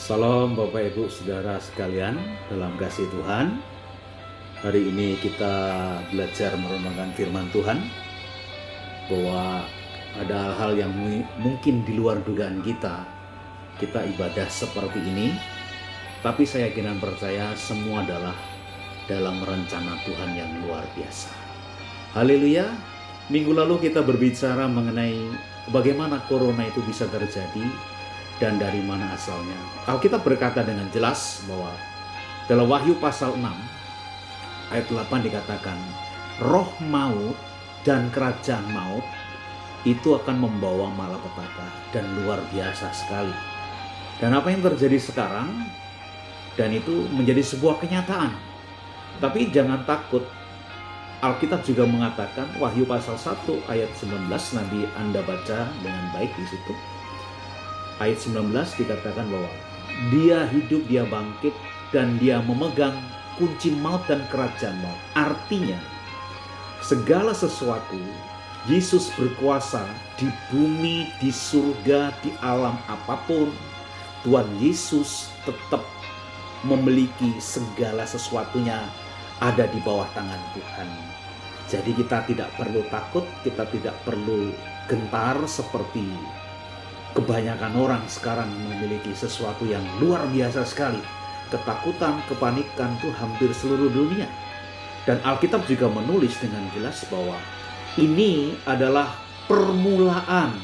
Salam Bapak Ibu Saudara sekalian dalam kasih Tuhan. Hari ini kita belajar merenungkan firman Tuhan bahwa ada hal-hal yang mungkin di luar dugaan kita ibadah seperti ini, tapi saya yakin dan percaya semua adalah dalam rencana Tuhan yang luar biasa. Haleluya. Minggu lalu kita berbicara mengenai bagaimana corona itu bisa terjadi dan dari mana asalnya. Alkitab berkata dengan jelas bahwa dalam Wahyu pasal 6 ayat 8 dikatakan, roh maut dan kerajaan maut itu akan membawa malapetaka, dan luar biasa sekali. Dan apa yang terjadi sekarang, dan itu menjadi sebuah kenyataan. Tapi jangan takut, Alkitab juga mengatakan, Wahyu pasal 1 ayat 19, nanti Anda baca dengan baik di situ. Ayat 19 dikatakan bahwa dia hidup, dia bangkit, dan dia memegang kunci maut dan kerajaan maut. Artinya, segala sesuatu, Yesus berkuasa di bumi, di surga, di alam apapun. Tuhan Yesus tetap memiliki segala sesuatunya ada di bawah tangan Tuhan. Jadi kita tidak perlu takut, kita tidak perlu gentar seperti kebanyakan orang sekarang memiliki sesuatu yang luar biasa sekali. Ketakutan, kepanikan itu hampir seluruh dunia. Dan Alkitab juga menulis dengan jelas bahwa ini adalah permulaan.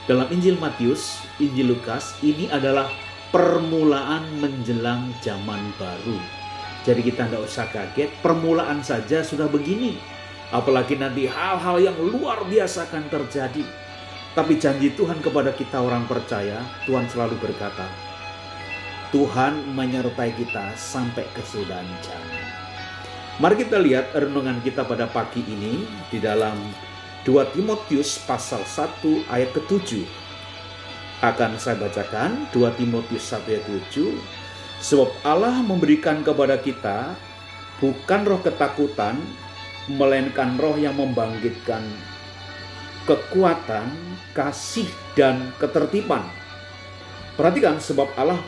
Dalam Injil Matius, Injil Lukas, ini adalah permulaan menjelang zaman baru. Jadi kita tidak usah kaget, permulaan saja sudah begini. Apalagi nanti hal-hal yang luar biasa akan terjadi. Tapi janji Tuhan kepada kita orang percaya, Tuhan selalu berkata, Tuhan menyertai kita sampai kesudahan zaman. Mari kita lihat renungan kita pada pagi ini di dalam 2 Timotius pasal 1 ayat ke-7. Akan saya bacakan 2 Timotius 1 ayat 7. Sebab Allah memberikan kepada kita bukan roh ketakutan, melainkan roh yang membangkitkan kekuatan, kasih, dan ketertiban. Perhatikan, sebab Allah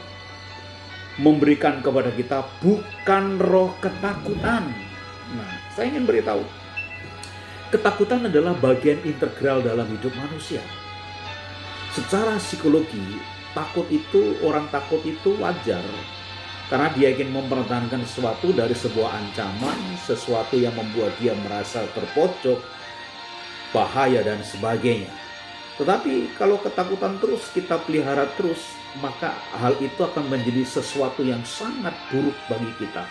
memberikan kepada kita bukan roh ketakutan. Nah, saya ingin beritahu, ketakutan adalah bagian integral dalam hidup manusia. Secara psikologi, orang takut itu wajar. Karena dia ingin mempertahankan sesuatu dari sebuah ancaman, sesuatu yang membuat dia merasa terpojok, bahaya dan sebagainya. Tetapi kalau ketakutan terus kita pelihara terus, maka hal itu akan menjadi sesuatu yang sangat buruk bagi kita.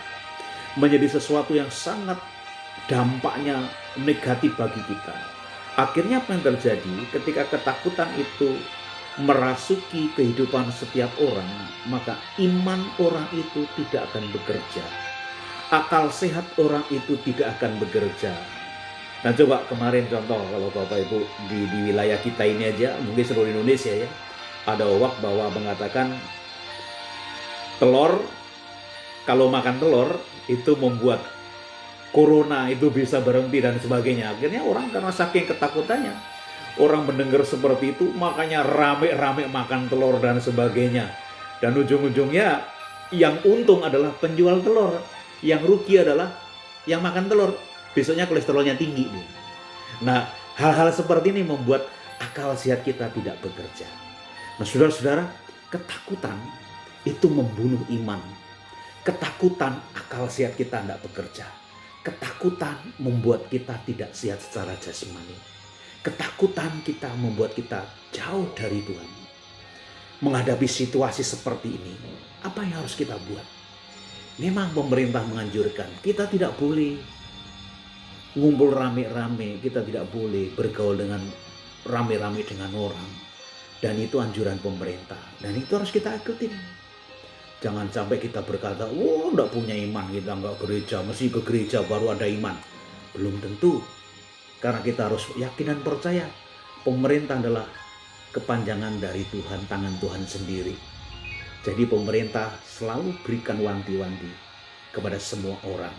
Menjadi sesuatu yang sangat dampaknya negatif bagi kita. Akhirnya apa yang terjadi ketika ketakutan itu merasuki kehidupan setiap orang, maka iman orang itu tidak akan bekerja. Akal sehat orang itu tidak akan bekerja. Nah, coba kemarin contoh, kalau Bapak Ibu di wilayah kita ini aja, mungkin seluruh Indonesia ya, ada hoax bahwa mengatakan telur, kalau makan telur itu membuat corona itu bisa berhenti dan sebagainya. Akhirnya orang karena saking ketakutannya, orang mendengar seperti itu, makanya rame-rame makan telur dan sebagainya. Dan ujung-ujungnya yang untung adalah penjual telur, yang rugi adalah yang makan telur. Besoknya kolesterolnya tinggi. Nah, hal-hal seperti ini membuat akal sehat kita tidak bekerja. Nah, saudara-saudara, ketakutan itu membunuh iman. Ketakutan akal sehat kita tidak bekerja. Ketakutan membuat kita tidak sehat secara jasmani. Ketakutan kita membuat kita jauh dari Tuhan. Menghadapi situasi seperti ini, apa yang harus kita buat? Memang pemerintah menganjurkan, kita tidak boleh ngumpul rame-rame, kita tidak boleh bergaul dengan rame-rame dengan orang. Dan itu anjuran pemerintah. Dan itu harus kita ikutin. Jangan sampai kita berkata, enggak punya iman, kita enggak gereja, mesti ke gereja baru ada iman. Belum tentu. Karena kita harus yakin dan percaya pemerintah adalah kepanjangan dari Tuhan, tangan Tuhan sendiri. Jadi pemerintah selalu berikan wanti-wanti kepada semua orang.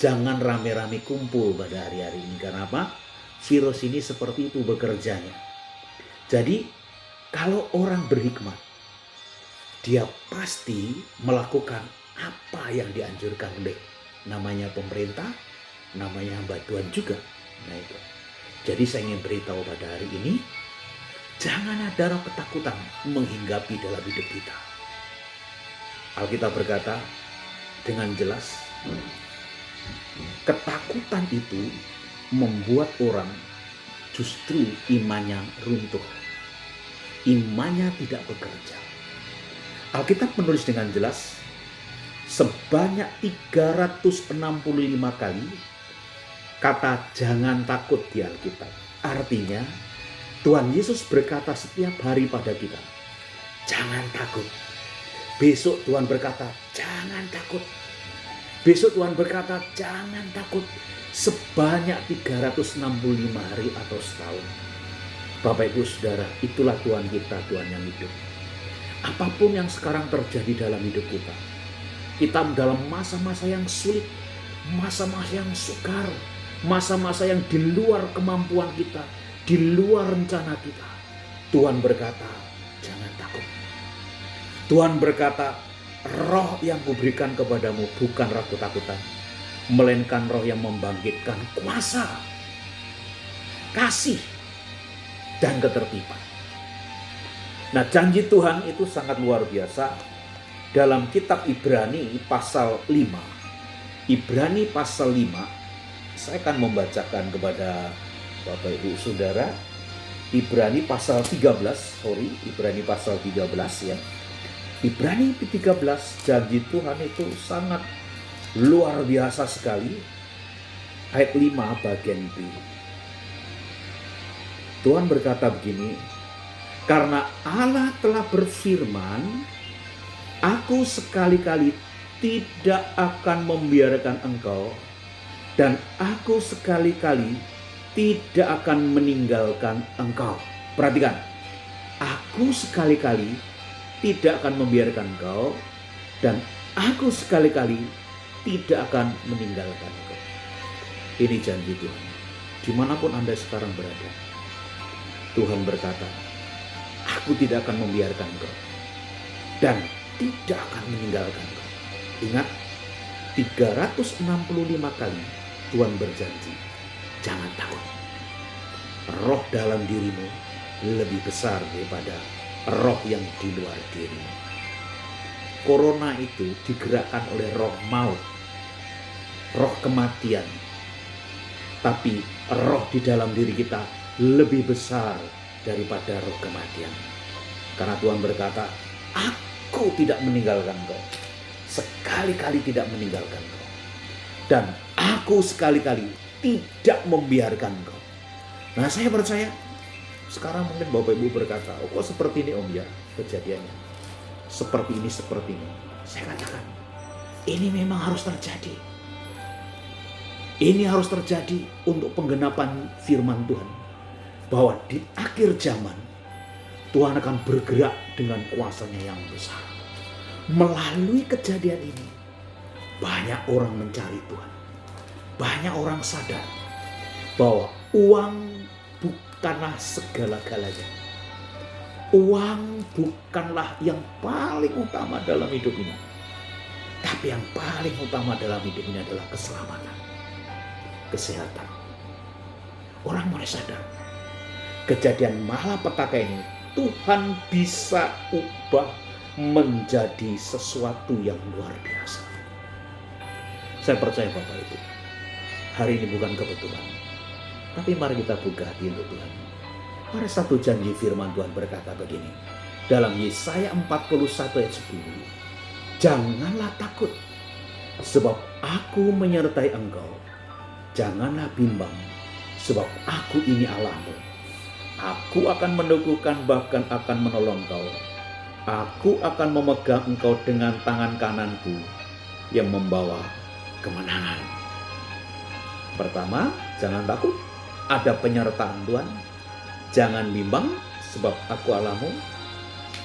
Jangan rame-rame kumpul pada hari-hari ini. Karena apa? Virus ini seperti itu bekerjanya. Jadi kalau orang berhikmat, dia pasti melakukan apa yang dianjurkan oleh namanya pemerintah, namanya hamba Tuhan juga. Nah itu. Jadi saya ingin beritahu pada hari ini, jangan ada roh ketakutan menghinggapi dalam hidup kita. Alkitab berkata dengan jelas, ketakutan itu membuat orang justru imannya runtuh. Imannya tidak bekerja. Alkitab menulis dengan jelas, sebanyak 365 kali kata jangan takut di Alkitab. Artinya Tuhan Yesus berkata setiap hari pada kita, jangan takut. Besok Tuhan berkata, jangan takut. Besok Tuhan berkata, jangan takut. Sebanyak 365 hari atau setahun. Bapak Ibu Saudara, itulah Tuhan kita, Tuhan yang hidup. Apapun yang sekarang terjadi dalam hidup kita, kita dalam masa-masa yang sulit, masa-masa yang sukar, masa-masa yang di luar kemampuan kita, di luar rencana kita, Tuhan berkata, jangan takut. Tuhan berkata, roh yang kuberikan kepadamu bukan roh ketakutan, melainkan roh yang membangkitkan kuasa, kasih, dan ketertiban. Nah, janji Tuhan itu sangat luar biasa. Dalam kitab Ibrani pasal 5. Ibrani pasal 5. Saya akan membacakan kepada Bapak Ibu Saudara. Ibrani pasal 13. Ibrani pasal 13 ya. Ibrani 13, janji Tuhan itu sangat luar biasa sekali. Ayat 5 bagian B. Tuhan berkata begini, karena Allah telah berfirman, aku sekali-kali tidak akan membiarkan engkau, dan aku sekali-kali tidak akan meninggalkan engkau. Perhatikan, aku sekali-kali tidak akan membiarkan engkau, dan aku sekali-kali tidak akan meninggalkan engkau. Ini janji Tuhan. Dimanapun Anda sekarang berada, Tuhan berkata, aku tidak akan membiarkan engkau dan tidak akan meninggalkan engkau. Ingat, 365 kali Tuhan berjanji, jangan takut. Roh dalam dirimu lebih besar daripada roh yang di luar dirimu. Corona itu digerakkan oleh roh maut, roh kematian. Tapi roh di dalam diri kita lebih besar daripada roh kematian. Karena Tuhan berkata, aku tidak meninggalkan kau. Sekali-kali tidak meninggalkan kau. Dan aku sekali-kali tidak membiarkan kau. Nah, saya percaya sekarang mungkin Bapak Ibu berkata, oh kok seperti ini Om ya kejadiannya. Seperti ini. Saya katakan, ini memang harus terjadi. Ini harus terjadi untuk penggenapan firman Tuhan. Bahwa di akhir zaman Tuhan akan bergerak dengan kuasanya yang besar. Melalui kejadian ini banyak orang mencari Tuhan. Banyak orang sadar bahwa uang bukanlah segala-galanya. Uang bukanlah yang paling utama dalam hidup ini. Tapi yang paling utama dalam hidup ini adalah keselamatan, kesehatan. Orang mulai sadar. Kejadian malapetaka ini Tuhan bisa ubah menjadi sesuatu yang luar biasa. Saya percaya Bapak Ibu, hari ini bukan kebetulan, tapi mari kita buka hati untuk Tuhan. Ada satu janji firman Tuhan berkata begini, dalam Yesaya 41 ayat 10, janganlah takut, sebab aku menyertai engkau. Janganlah bimbang, sebab aku ini Allahmu. Aku akan meneguhkan, bahkan akan menolong kau. Aku akan memegang engkau dengan tangan kananku yang membawa kemenangan. Pertama, jangan takut. Ada penyertaan Tuhan. Jangan bimbang, sebab aku Allahmu.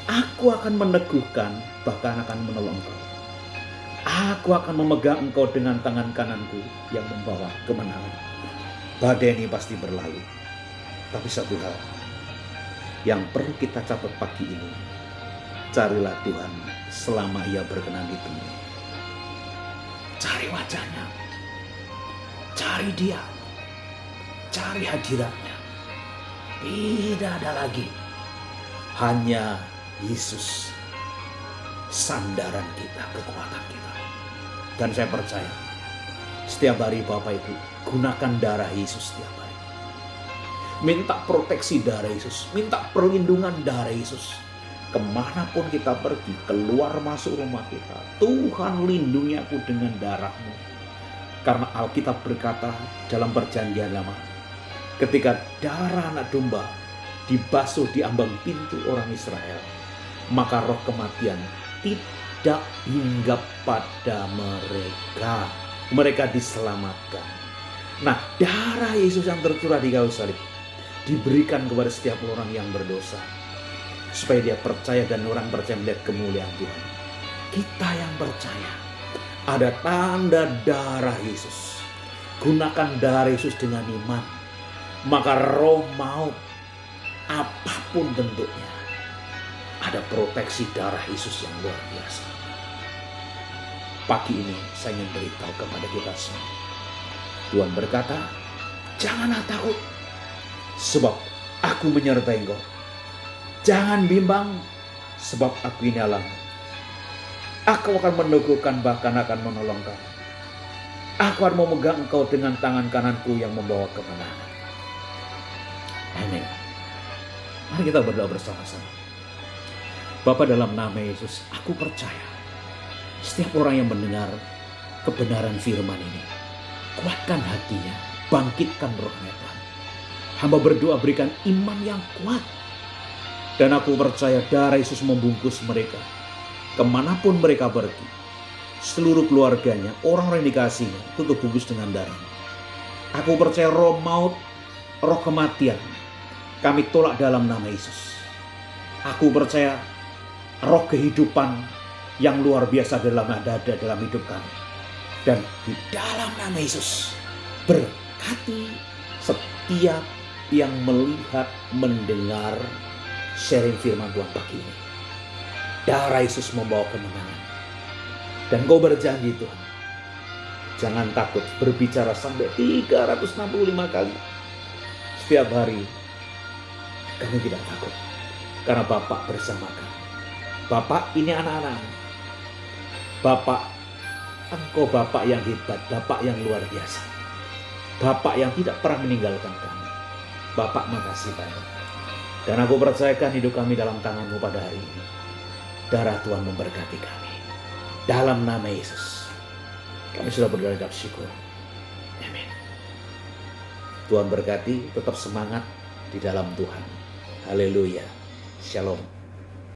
Aku akan meneguhkan, bahkan akan menolong kau. Aku akan memegang engkau dengan tangan kananku yang membawa kemenangan. Badai ini pasti berlalu. Tapi satu hal yang perlu kita catat pagi ini, Carilah Tuhan selama ia berkenan ditemui. Cari wajahnya, cari dia, cari hadiratnya. Tidak ada lagi, hanya Yesus, sandaran kita, kekuatan kita. Dan saya percaya setiap hari Bapak Ibu gunakan darah Yesus setiap hari. Minta proteksi darah Yesus, minta perlindungan darah Yesus. Kemanapun kita pergi, keluar masuk rumah kita, Tuhan lindungi aku dengan darah-Mu. Karena Alkitab berkata dalam perjanjian lama, ketika darah anak domba dibasuh di ambang pintu orang Israel, maka roh kematian tidak hinggap pada mereka. Mereka diselamatkan. Nah, darah Yesus yang tercurah di kayu salib diberikan kepada setiap orang yang berdosa, supaya dia percaya dan orang percaya melihat kemuliaan Tuhan. Kita yang percaya ada tanda darah Yesus. Gunakan darah Yesus dengan iman. Maka roh maut apapun bentuknya, ada proteksi darah Yesus yang luar biasa. Pagi ini saya ingin beritahu kepada kita semua. Tuhan berkata, janganlah takut, sebab aku menyertai engkau. Jangan bimbang, sebab aku ini Allah. Aku akan meneguhkan, bahkan akan menolong kau. Aku akan memegang engkau dengan tangan kananku yang membawa kemenangan. Amin. Mari kita berdoa bersama-sama. Bapa, dalam nama Yesus, aku percaya setiap orang yang mendengar kebenaran firman ini, kuatkan hatinya, bangkitkan rohnya Tuhan. Hamba berdoa berikan iman yang kuat. Dan aku percaya darah Yesus membungkus mereka. Kemanapun mereka pergi, seluruh keluarganya, orang-orang yang dikasihinya, itu terbungkus dengan darah. Aku percaya roh maut, roh kematian, kami tolak dalam nama Yesus. Aku percaya roh kehidupan yang luar biasa dalam dada dalam hidup kami. Dan di dalam nama Yesus, berkati setiap yang melihat, mendengar, sharing firman Tuhan pagi ini. Darah Yesus membawa kemenangan. Dan kau berjanji Tuhan, jangan takut berbicara sampai 365 kali. Setiap hari kami tidak takut, karena Bapak bersama kami. Bapak, ini anak-anak. Bapak, Engkau Bapak yang hebat, Bapak yang luar biasa. Bapak yang tidak pernah meninggalkan kami. Bapak, makasih banyak. Dan aku percayakan hidup kami dalam tangan-Mu pada hari ini. Darah Tuhan memberkati kami. Dalam nama Yesus, kami sudah berdoa dan syukur. Amin. Tuhan berkati, tetap semangat di dalam Tuhan. Haleluya. Shalom.